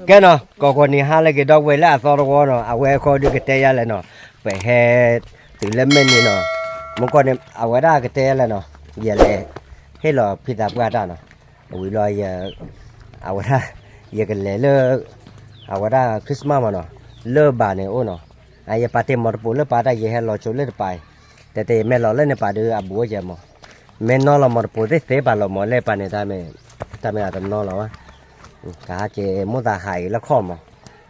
cái nó có con này hai là cái đau vậy là sao đó nó à vậy coi được cái tay là nó phải hè từ lên men này nó một con này à vậy đó cái tay là nó giờ là hết là phi tập qua đó nó vì lo giờ à vậy đó giờ cái lễ lơ à vậy đó Christmas mà nó lơ bà này ô nó à giờ party mà bố lơ party giờ hết lo chỗ lơ bàiแต่แม่เราเล่นในป่าดูอาบัวจะมั้งแม่นอเราหมดปวดที่เสพป่าเราหมดเล่ป่าเนี่ยทำไมอาจจะนอเราวะกะเจมุดาหายแล้วข้อมั้ง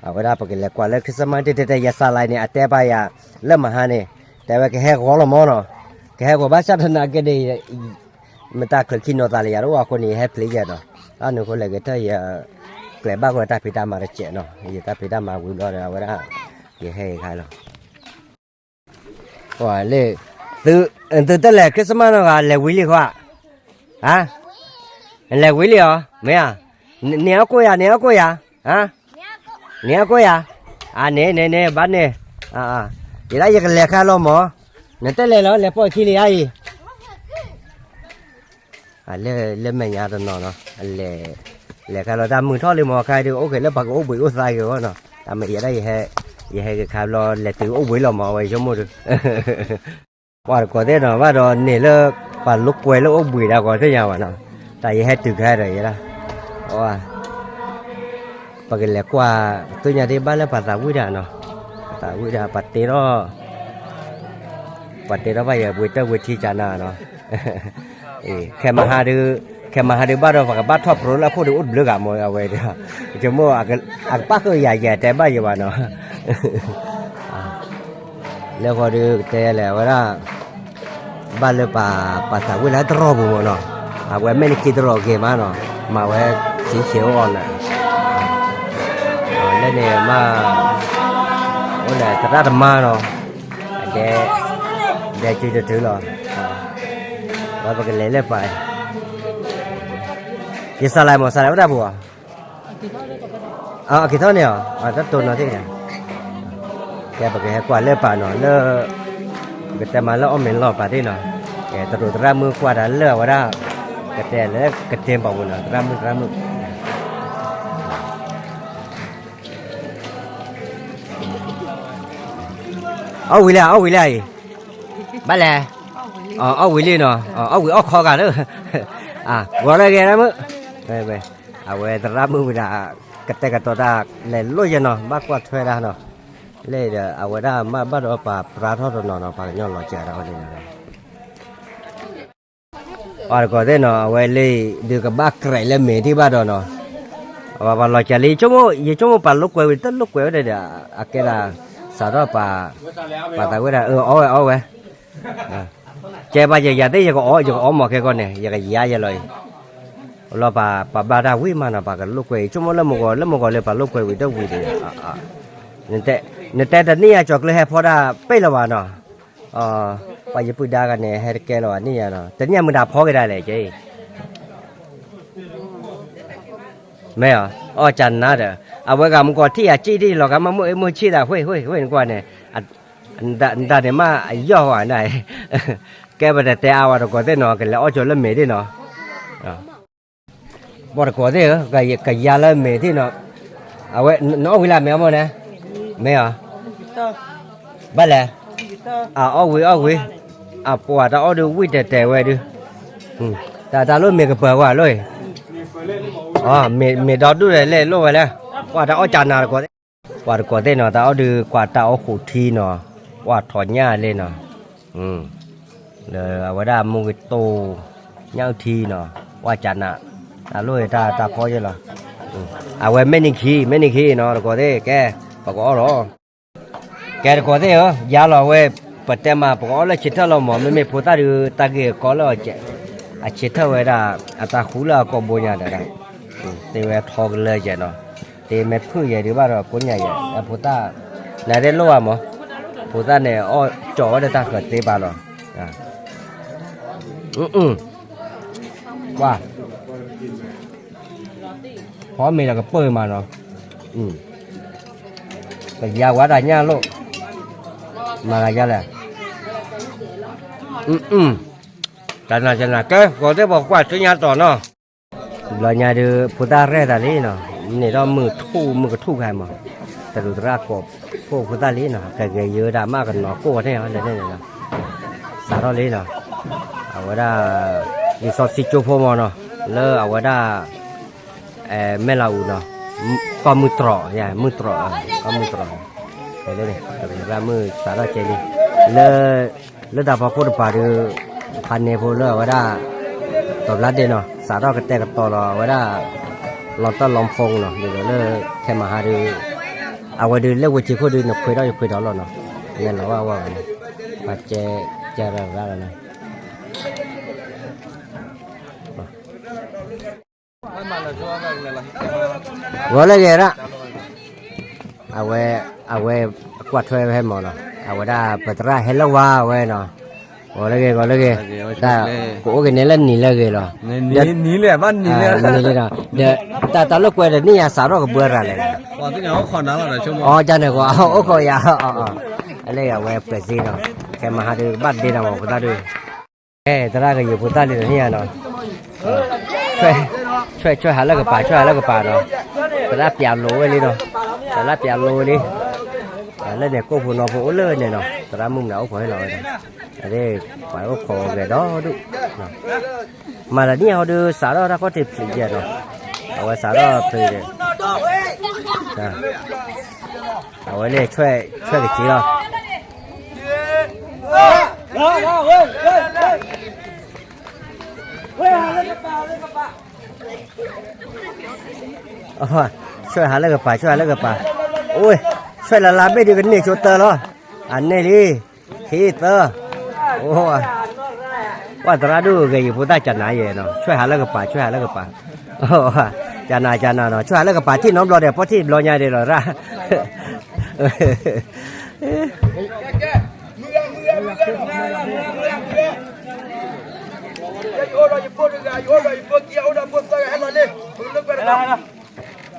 เอาไว้ได้ปกติแล้วกว่าแล้วคริสต์มาสที่ยาสลายเนี่ยแต่ไปยาเริ่มมาหาเนี่ยแต่ว่าแค่หัวเราหมดเนาะแค่หัวบ้านชาตินาแกได้มันตาคลิกขี้นอตาเลยรู้ว่าคนนี้ให้พลีเนาะอันนู้นคนเลยก็ได้เกล็ดบ้าก็ได้พิจารณาเจเนาะยี่ได้พิจารณาวิ่งรอเอาไว้ได้ยี่ให้ใครหรอว่าเล่từ tới là cái sao nó là quý liệt quá hả là quý liệt mấy à néo cô à hả néo cô à nè bán nè vậy đấy giờ cái lẹ khai lo mỏ nè tới lẹ nó lẹ bỏ chi lẹ ai lẹ mày nhà tao nó lẹ khai lo ta mười thọ liền mỏ khai được ok lẹ bạc ốp bụi ốp sai rồi nó ta mày giờ đây vậy cái khai lo lẹ từ ốp bụi lo mỏ vậy cho mua đượcว่าก็ได้เนาะว่าเราเนี่ยเลิกปั่นลูกกล้วยลูกบุยดาวก็ได้ยังวะเนาะแต่ยังให้ตึกให้เลยนะว่าปกติแล้วกว่าตัวอย่างที่บ้านแล้วปัตตาวิดาเนาะปัตตาวิดาปัตเตโรไปอย่างบุยเตอร์บุยที่จานาเนาะแค่มาหาดูบ้านเราฝากบ้านทอปรู้แล้วพูดดูอุดเลือกอะมวยเอาไว้เด้อจะมั่วอักป้าก็ใหญ่แต่บ้านอยู่วะเนาะแล้วก็ดูแต่แล้วว่าบ้านเลยป่าสาวเวลาตรอบุเนาะเอาไว้ไม่ได้คิดตรอเกมาเนาะมาไว้สีเขียวอ่อนน่ะแล้วเนี่ยมาโอ้แหละตราดมาเนาะแกจุดถือหรอว่าไปกันเลยไปยี่สลายหมดสลายว่าได้บัวกี่เท่าเนี่ยตัดตัวเนาะที่เนี่ยแกบอกแกกว่าเลือป่าเนาะเลือแต่มาแล้วอ้อมเหม็นหล่อป่าที่เนาะแกตรวจตรามือกว่าดันเลือว่าได้กระเตะแล้วกระเทียมเปล่าบุญเนาะตรามือเอาวิเลยบ้าแหละเอาวิเลยเนาะเอาวิเอาคอกันเด้อว่าอะไรแกนะมึงไปเอาไว้ตรามือวิลากระเตะกระตัวตาเลยลุยเนาะบ้ากว่าช่วยได้เนาะเล่เดี๋ยวเอาไว้ได้มาบ้านเราป่าปลาทอดนอนป่าย้อนหล่อเจ้าเราเลยนะป่าก็ได้เนาะเอาไว้เล่ดูกับบ้าไก่เล่เมที่บ้านเราเนาะว่าป่าหล่อเจ้าเลยชั่วโมงป่าลูกเวต้นลูกเวได้เดี๋ยวอาเกล่าสาวป่าตาเวได้เอาไว้เจ้าป่าอย่าได้อย่าก็อ๋อหมอแค่ก่อนเนี่ยอย่าก็ยาอย่าเลยเราป่าบ้าได้วิ่งมาเนาะป่ากับลูกเวชั่วโมงแล้วมันก็เลยป่าลูกเวต้องวิ่งเดี๋ยวเนี่ยแต่เนี่ยจอกเลยให้พอได้ไปละวะเนาะไปญี่ปุ่นได้กันเนี่ยให้แกละวะนี่เนาะแต่เนี่ยมึงด่าพอก็ได้เลยเจ้ไม่เหรอจันนะเด้อเอาไว้กับมึงก่อนที่จี้ที่หรอกกันมือชี้ได้เฮ้ยกว่าเนี่ยอันด่าเนี่ยมาย่อว่าไหนแกไปแต่เอาว่าก่อนได้เนาะกันแล้วจนแล้วเมย์ได้เนาะบอกก่อนได้เหรอกับยาแล้วเมย์ที่เนาะเอาไว้น้องเวลาเมย์มั้งนะไม่เหรอบ้าแหละเอาไว้ปวดเอาดูวิ่งแต่ไว้ดูแต่รู้เมย์ก็เปิดว่าเลยเมย์ดอดดูเลยเล่นรู้ไว้แล้วว่าถ้าเอาจานนาก่อนได้เนาะแต่เอาดูกว่าแต่เอาขู่ทีเนาะว่าถอนหญ้าเลยเนาะเลยเอาไว้ได้มุกิโตย่างทีเนาะว่าจานน่ะแต่รู้ตาพอใช่หรอเอาไว้ไม่นิ่งขี้เนาะก่อนได้แกปกติหรอแกก็ได้เหรอยาเราเว้ยปัจจัยมาปกติแล้วชิดเท่าเราหมอไม่พูดตาดูตาเกี่ยก็แล้วเจ้าชิดเท่าเวลาตาหูเราก็บุญญาได้แต่เวลาทอกเลยเจ้าเนาะแต่ไม่พูดใหญ่ดีบ้าเราปุญญาใหญ่แต่พูดตาไหนได้รู้อ่ะหมอพูดตาเนี่ยจ่อได้ตาเกิดตีบ้าเราว่าพอมีแล้วก็เปิดมาเนาะแต่ยาวว่าได้เนี่ยลูกมาอะไรกันเลยจันนะแกก็ได้บอกว่าจะยาต่อเนาะเราเนี่ยดูพุทธาเรศอะไรเนาะ นี่เรามือทู่มือกระทู่ใครมาแต่ดูตรากบพวกพุทธาลีเนาะแกเยอะดราม่ากันเนาะโก้เนี่ยอะไรเนี่ยเนาะสารลีเนาะเอาไว้ได้รีสอร์ทซิจูโฟมอเนาะแล้วเอาไว้ได้แม่เราเนาะก็มือตรอใช่มือตรอก็มือตรอเห็นเลยแต่ดูตรามือสารเจลีแล้วดาพอพูดป่าดูพันเนพูเลอร์ว่าได้ตบรัดเดเนาะสารก็แต่กับต่อรอว่าได้ลองต้นลองฟงเนาะเดี๋ยวเลอแค่มาหาดูเอาไว้ดูเลือกวิธีเขาดูเนาะคุยได้คุยได้แล้วเนาะเนี่ยเราว่าปัจเจระแล้วนะว่าเลยละเอาไว้กวาดถ้วยให้หมดเนาะเอาไว้ได้ปัตตาเฮลว่าไว้เนาะว่าเลยได้กูโอเคเนี่ยเล่นนี่เลยเหรอนี่เลยบ้านนี่เลยนี่เลยเนาะเดี๋ยวแต่ตอนลูกเวรนี่ยาสาวก็เบื่ออะไรว่าที่เขาขอน้ำอะไรชั่วโมงอ๋อจันเนี่ยก็โอ้โหยาอะไรอะเว้ยเปรซีเนาะแค่มาหาดูบ้านดีนะว่าพุทธาดูตลาดก็อยู่พุทธาลีนี่เนาะช่วยหาแล้วก็ป่าช่วยหาแล้วก็ป่าเนาะตลาดเปียโลไว้เลยเนาะตลาดเปียโลนี่แล้วเนี่ยก็พูนอพูเลยเนี่ยเนาะตลาดมุมหนาวขอให้เราเนาะอันนี้ฝ่ายก็ขอแกดอดูมาแล้วนี่เขาดูสารเราก็ติดสิเยอะเนาะเอาไว้สารเพลย์เอาไว้เนี่ยช่วยกันจีเราช่วยหาเลิกป่าช่วยหาเลิกป่าโอ้ยช่วยละลายไม่ดีกันนี่ชุดเตอร์เหรออันนี้ดิฮีเตอร์โอ้ว่าตราดูก็อยู่พุทธจันทร์เนาะช่วยหาเลิกป่าช่วยหาเลิกป่าโอ้จันทร์เนาะช่วยหาเลิกป่าที่น้องรอเดี๋ยวเพราะที่รอใหญ่เดี๋ยวรอละ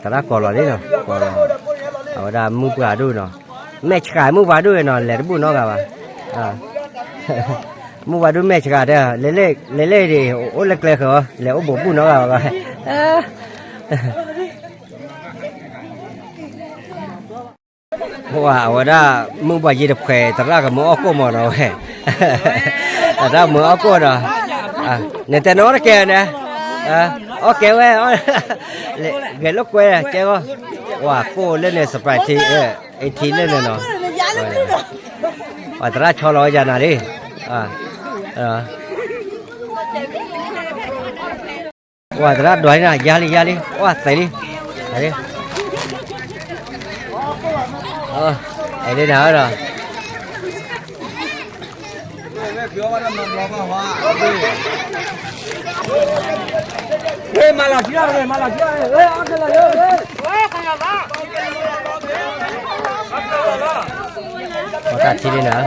ตลาดก่อนเลยเนาะก่อนเอาได้มือปลาดูเนาะแม่ชายมือปลาดูเนาะแหล่บุญเนาะกันวะมือปลาดูแม่ชายเด้อเล่ดิโอ้เล็กๆเหรอแล้วโอ้บุญเนาะกันวะเพราะว่าเอาได้มือปลายีดับแขตลาดกับมืออ้อโก้หมดเนาะแต่ถ้ามืออ้อโก้เนาะเนี่ยแต่น้องแกเนี่ยโอเคเว้ยเกลูกเว้ยเจ้าว่าโก้เล่นเนี่ยสปรายทีไอทีเล่นเนี่ยเนาะว่าตราชอลอยจานาดิว่าตราด้วยนะยาลีว่าใส่ดิไอ้นี่หนาวเนาะมาละที่อะไรมาละที่อะไรเอาเถอะเลยใครอ่ะขอตัดทีนี้นะ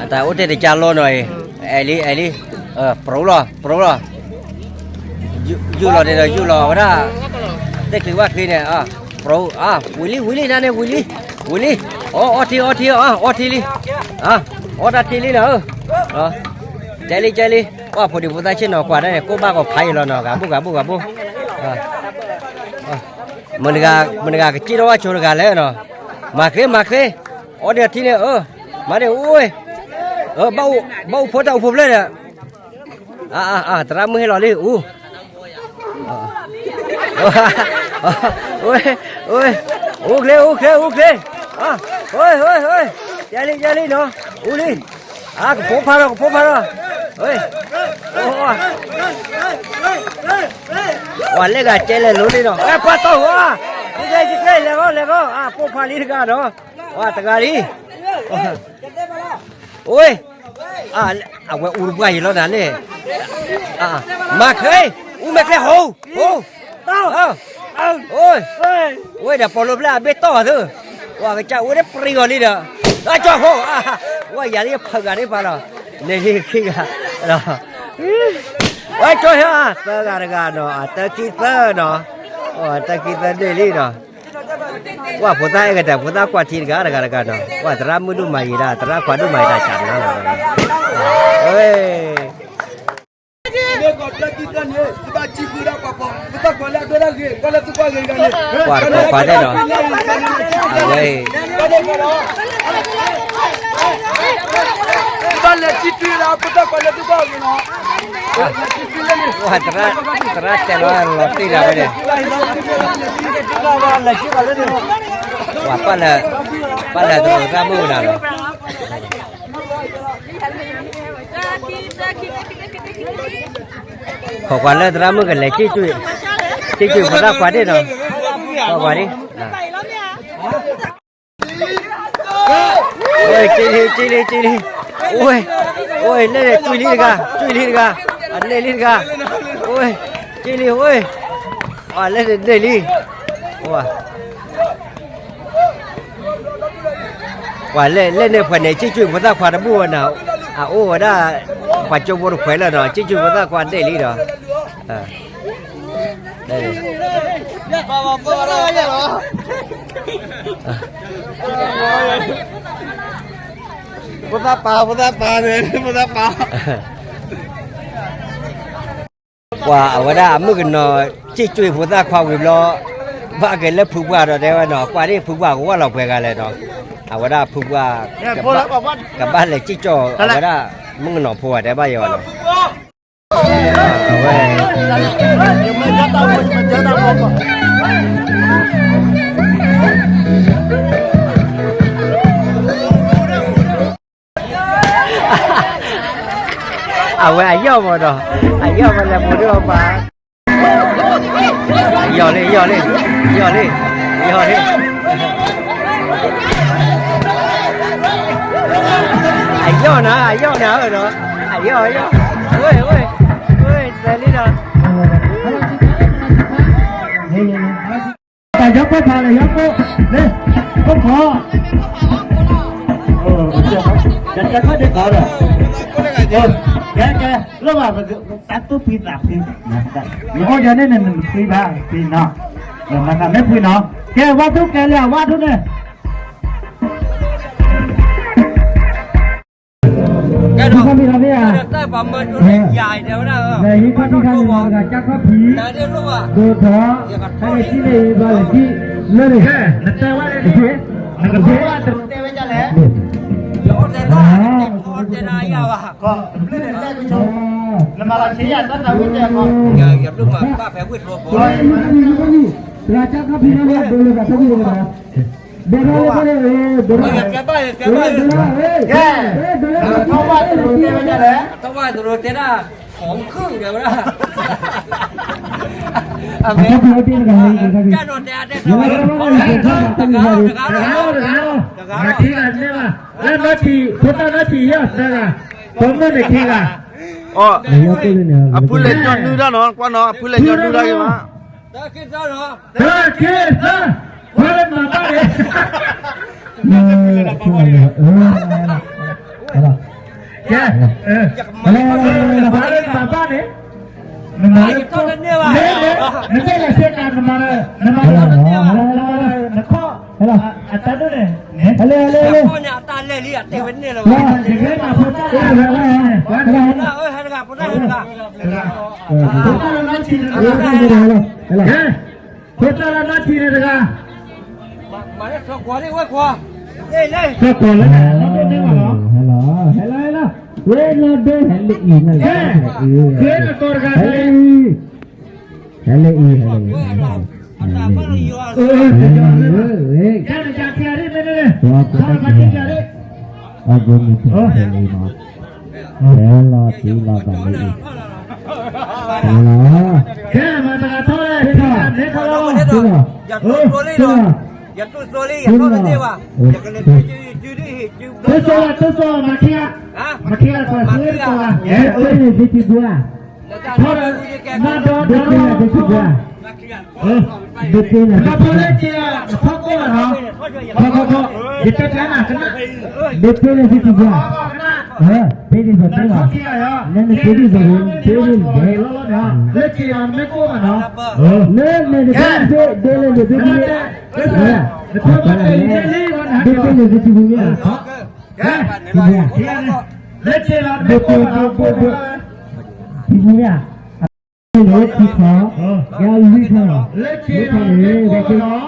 แต่อุตส่าห์จะรอหน่อยไอ้ลี่โปรล่ะยูรอเดี๋ยวยูรอว่าได้คือว่าคือเนี่ยโปรวิลลี่นั่นเนี่ยวิลลี่อ๋อทีลี่ดัดทีลี่เนาะใจลี่ว่าพอดีพุทธชินเนาะกว่าได้กูบ้าก็ไพ่แล้วเนาะกับบุมันก็จีโร่ว่าชนกันแล้วเนาะมาเคอ๋อเดี๋ยวทีเนี่ยมาเดี๋ยวโอ้ยเบาพอจะอุบเลยเนี่ยตรามือให้เราเลยโอ้ยโอเคโอ้ยใจลี่เนาะลี่ก็พาเราเฮ้ยวันเล็กเจเลยรู้ดิเนาะปะโต้จิเกเลยแล้วก็พาลีกันเนาะว่าตะการีโอ้ยเอาไว้อุรุกวัยแล้วนั่นนี่มาเคยไม่เคยโหโอ้ยเดี๋ยวพอลบแล้วเบ็ดต่อเถอะว่าก็จะโอ้ยได้ปรีก่อนนี่เด้อจ้าโหว่าอย่าเรียกพังกันนี่ป่ะเนาะนี่ขี้กันเนาะว่าจ้าฮะเตอร์กันเนาะเตอร์กีเตอร์เนาะเตอร์กีเตอร์เดลี่เนาะว่าพุทธะก็แต่พุทธะกว่าทีกันเนาะว่าตรามือดูใหม่ได้ตราขวาดูใหม่ได้จัดนะเฮ้ย กวาดกวาดได้เนาะเอาเลย wah terat celor loti dah ni wah pada tu ramu dah lo kau kuala ramu kan leci cuy pada kuat dia no kau kuat ni oi cili oi le cuy ni ga anh lên lên ga ôi chơi đi ôi lên lên đi lên này phần này chơi chuyện của ta khoa đã mua nào ô đã khoa cho mua được khỏe là rồi chơi chuyện của ta khoa đây đi rồi đây Bố ta pa này, bố ta pa. Wah, awak mungkin no cicui putar kau gila, bagai le pugwa dah dewa no, kau ni pugwa kau lah pegang le no, awak pugwa kabar le cico, awak mungkin no puas dewa yo no. Awak ayam mana? Ayam mana muda apa? Ayam ni. Ayam na rồi. Ayam. Ôi, đây đó. Ta dốc cái thằng này dốc cô, đi, không khó. Chắc chắn có đi khó rồi. Kaya lo ba satu pita pin. Yo jane ne pita pina. Maka me pina. Ke watu ke le watu ne. Cái đó tới bà mình nó dài đều đó. Này hi có đi khang ga chắc có phí. Này đi luôn à. Đồ đó. Hay chi này ba chi le ne. Nata wa ne. Naka se wa te ve ja le. Yo te da. Te da ya wa. Có. Nama la chi ya ta ta wi te ko. Gặp lúc mà ba phải quyết rồi. Raja ka phina ne dole ka sabi ne ba. Tao qua rồi thế là phóng khương kìa đó. Cái đồ đẹp đấy rồi. Apul lên cho đưa ra nó, qua nó apul lên cho đưa ra kìa mà. Đó kia sao đó? Qual ma pare? Ya. Qual ma pare? Nama itu dia lah. Nanti lah saya nak nama nak kau. Hello. Atas tu ni. Hello. Kau ni atas le lihat tu ni lah. Dia nak foto. Oi, harga, harga. Foto nanti. Hello. Foto nanti ni dah. Mà nó sọc quá đi quay qua đây đây sọc quá lên hello quên là đây hello in là quên là con gái hello cái này chặt kia đi bên đây sao mà chặt kia đi Aku mesti beli mak. Hello, sila beli. Hello. cái mà ta thôi thế thôi giờ tôi slowly rồi giờ tôi slowly giờ tôi lên đi vào giờ cái này chưa đi tôi số mà kia còn chưa số Oi, ni di gua. thôi mà đó Betul lah di gua. Betul lah. nó thôi lên chia không có hả không kita jangan kena Betul lah di gua. Pilih betul lah. Nanti pilih betul. Pilih betul. lên chia mấy cô mà nó Nanti dia lebih pilih. thôi mà cái gì con hả Betul lah di gua. lên chia là mấy cô Betul mà nó betul. Pilih ya. လို့ချီခါရလိခါ လက်ချေ ဒီခါ တော့ လေ လက် ဒီ ချေ ခါ တော့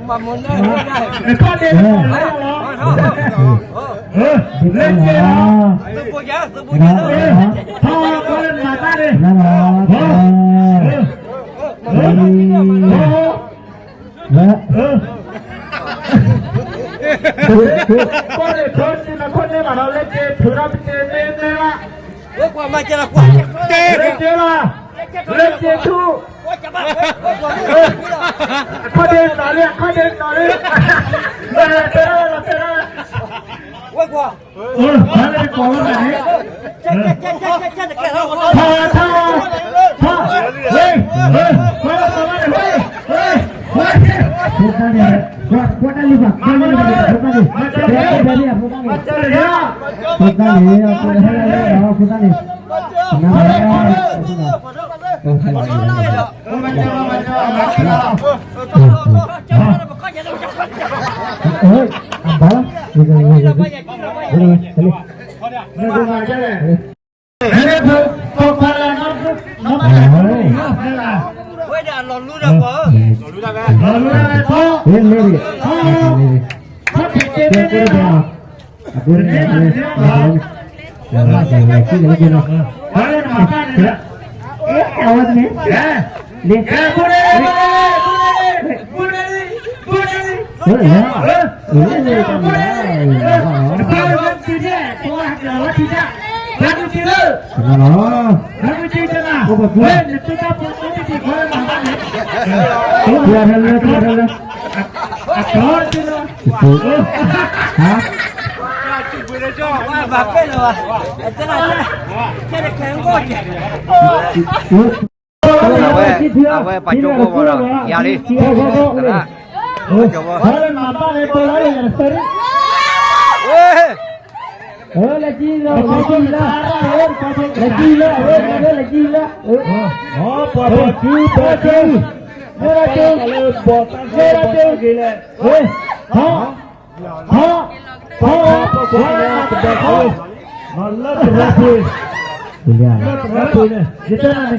มามุนได้ได้ ခေါ်တယ်ခေါ်တယ်လက်ချေတော့ ตึกปูยาตึกปู နာ ยา ဟာခေါ်တယ်မာတာတယ် နာနာဟောလာ ခေါ်တယ်မာတော့လက်ချေထူရပ်တယ်နေလား เอ้ยกว่ามาเจรกว่า လက်ချေလားလက်ချေထူ ว่าจะมาခေါ်တယ်တော်လေခေါ်တယ်တော်လေတယ် ว่ากว่า ဘာလဲခေါ်လာတယ် จะแกเรา ဟာဟာဟာဟေးဟေးဘာလဲခေါ်လာတယ်ဟေးဟေး Putane, putane liba, putane liba, putane. Putane, putane. မချရ Putane, putane. Oh, apa? Ini ဘာကြလဲအဲ့ဒါကိုခေါ်လာတော့နော်ဟဲ့လား เว้ยเดี๋ยวหลอนรู้แล้วกว่า ဘာလို့လဲတော့ ini. ဟာဖြစ်တယ် Dia kira aku ni. Ya, lagi lagi nak. ဘာလဲမာတာတယ် Awak ni. ဟဲ့ Lihat. ကိုရဲကိုရဲ Oh ya. Ini kan. ဘာလဲကြည့်တယ်ကိုဟာကလာကြည့်တယ်ဘာလို့ကြည့်လဲ Oh. ဘာလို့ကြည့်တယ်လားဟဲ့တူတာပေါ်နေတယ်ခေါ်လာတာလေ Biar halu, biar halu. ခေါ်တယ်လား Ha? ว่าแบบเป็นเหรอไอ้เจ้าน่ะแค่แข็งก็เจ็บ Awe pacobo bola. Ya li. Kena. Coba. ဘာလဲမာတာလေပေါ်လာတယ်စရီ เว้ย Oh, lagi lah, lagi lah. Lagi lah, lagi lah. ဟောပေါ်ကျူပေါ်ကျူမေရာကျူပေါ်မေရာကျူကြီးလေဟေးဟာဟာဟာပေါ်လာတဲ့ဟောမလာတဲ့ဟေး Ya. ဘာလို့လဲဒီတနာနဲ့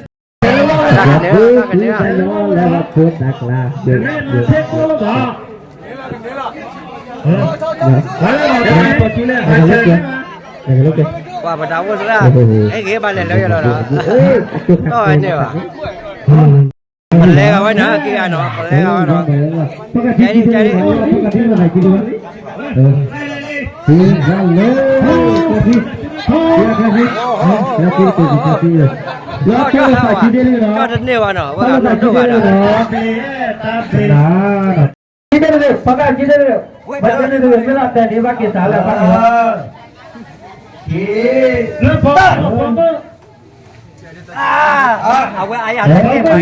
Lewat pun tak lah. ဒီနေ့ဆက်ကိုတော့ဘာလဲပေါ်ကျူလေဘာလဲ Jangan lupa. ว่าบ่ดาวซะไอ้เก๋บาเลยแล้วยแล้วต่ออันนี้ว่ะมันแลกเอาไว้นะเก๋อ่ะเนาะมันแลกเอาไว้เนาะ Jadi. Tinggal le. Lagi tu kasih. ก็เนี่ยว่ะเนาะว่ามันดูว่าเนาะ Nah. किधर दे पकड़ किधर दे बचने दे मेरा देवा के साला पकड़ ये ले पकड़ เอาไว้ไอ้อ่ะเนี่ยไป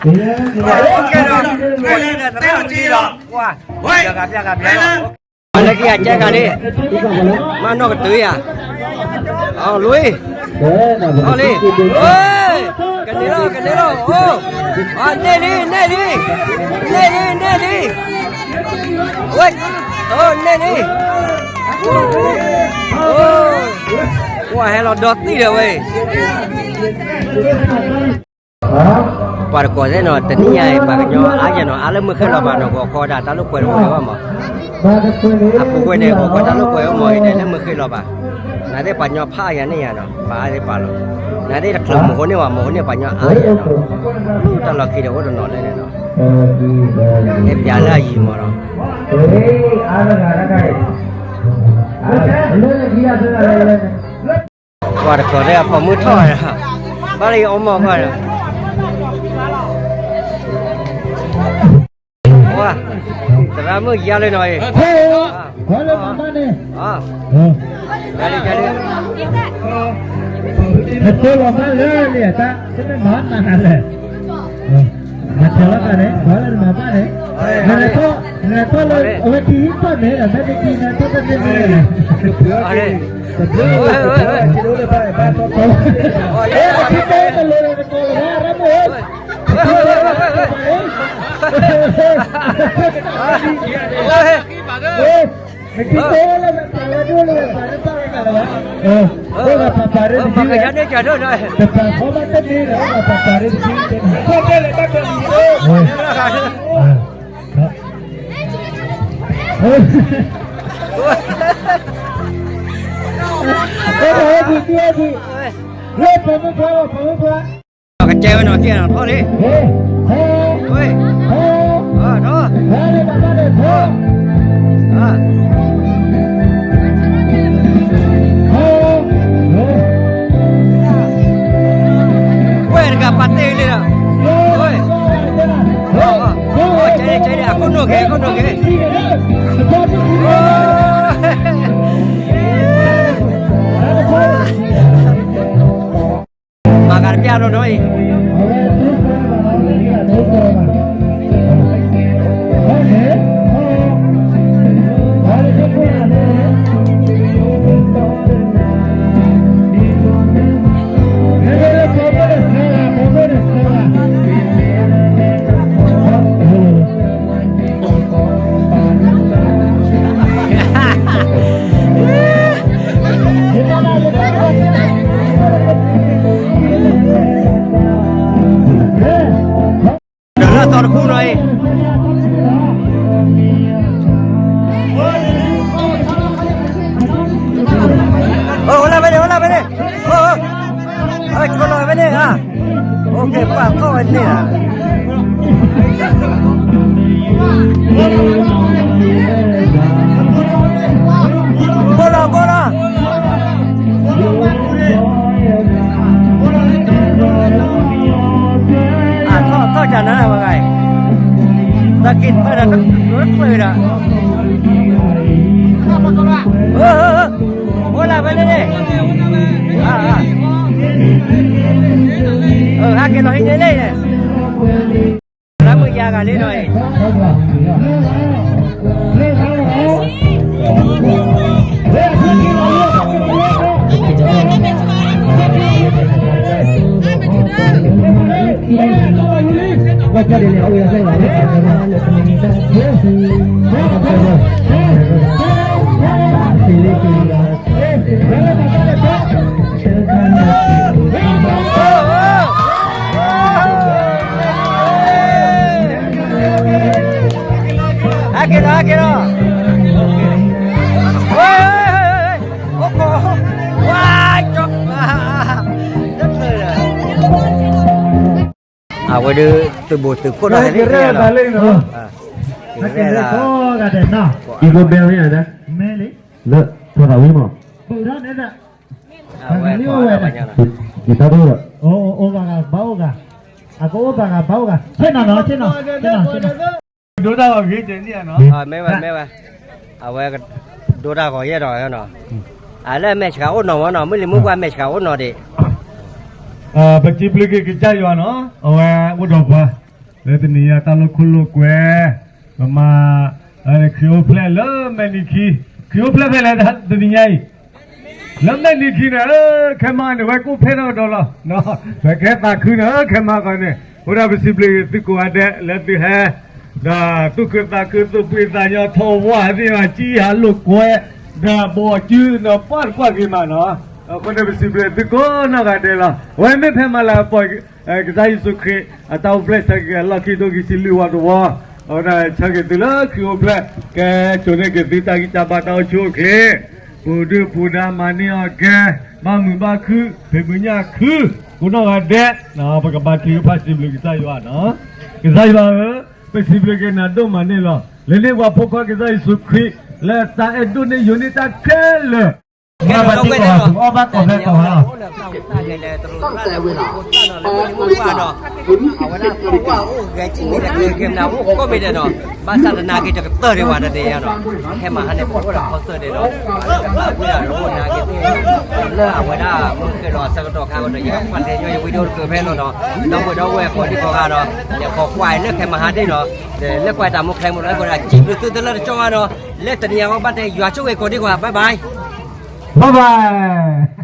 โอเคเนาะไอ้เนี่ยแต่ไม่ดีหรอกว่าเฮ้ยกับอะไรกี่อ่ะแจ๊กอ่ะนี่มานอกกระตืออ่ะเอาลุย เอาดิเฮ้ยกันนี่แล้วโอ้อ่ะเน่ดิเฮ้ยโอ้เน่ดิโอ้ว่าให้เราดอตตี้เลยเว้ยปาร์กอเซนอตนี่ไอ้ปากญออาญออาเลมือขึ้นเราบ้านก็ขอด่าตาลูกป่วยรู้เลยว่าหมออาปูป่วยเนี่ยก็ตาลูกป่วยว่าหมอเนี่ยแล้วมือขึ้นเราบ้านน่าได้ปัญญาผ้าอย่างนี้เนาะป้าได้ปาลน่าได้คลมหัวเนี่ยว่าหัวเนี่ยปัญญาอาญเนาะตลอดคิดว่าโดนนอนเลยเนาะเก็บยาละยีมั้งเนาะว่าก็ได้พอมือทอดนะบาลีอมก็ได้ว่าแต่ละมือยาเลยหน่อย Kalau mama ni. อ่าjadi betul apa le le ta kita mana le masalah kan eh kalau mama ni Nato lo awak tiba ni ada di nato kan ni ada kilo le ba to kita le to ramu kita le tawa dulu pada tawa Ora papare di ma che già ne c'è no per come te dire ora papare di come le tacche cái treo nó kia nó thôi đi ôi đó quên cả bát tê đi nào ôi chạy đi à con nô kìa makan piano noi toàn khu này hola bên đây con nói bên đây à ok qua câu bên đây à bola thôi chả nói là mọi người ta kịp phải là rất cười đó ôi là bên đây đi hai cái loại hình đây này lá mưa già cả lên rồi Quay cho đến bây giờ đây là cái đó quay đưa từ bộ từ cốt này lên ra là lên rồi cái là có cả đèn nào 이거 배우냐 돼? mê 네, 저 나오지 마. bự đó đấy ạ quay là bao nhiêu này 기타도 ô gà bao gà à có ô gà bao gà trên nào đối đầu ở cái gì nó mấy quay đồ đa có gì rồi nó là mẹ cháu nó mới muốn qua mẹ cháu nó đi bagi beli kerja juga no, awak udah apa? Lihat ni ya kalau kuluk kue, mama kau play le meniki, kau play play dah dunia ini. Lama meniki na, kemana ni? Kau play na dolar, no, kau tak kena kemana kau ni? Udah besi beli tu kau ada, lihat tu hai, dah tu kita tu pitanya tawa ni macam haluk kue, dah bawa ju, dah par gimana? Kau dah besi beli tu kau nak ada lah. Wah ni pun malah apa? Kita suka atau beli sahaja laki tu kisi luar tu wah. Orang cakap tu lah, kau beli ke cuma kita kita batau coklat. Budu buda mani aga, mamu baku, pemunya ku. Kau nak ada, nah pakai batu pasti beli kita juga, nah. Kita juga besi beli ke nado mani lah. Lene wapokok kita suka. Letak itu ni unit tak kele. cái nó quên rồi obat obat kau ha. cái chuyện này là game nào cũng có bây giờ nó ba sao là cái cái tơ đi vào đây nó cái mà hắn này cũng là khó tơ đây nó bây giờ nó buồn là cái lơ ở ngoài đó cái lò sao cái lò khác rồi những phần thì cho video từ bên nó đâu vừa đâu về có đi có nó để có quay nước cái mà hắn đây nó để nước quay tạm một cái một cái gọi là chìm được từ từ cho nó lên từ nhà có bắt đây dọa chỗ về có đi qua bye bye Bye bye.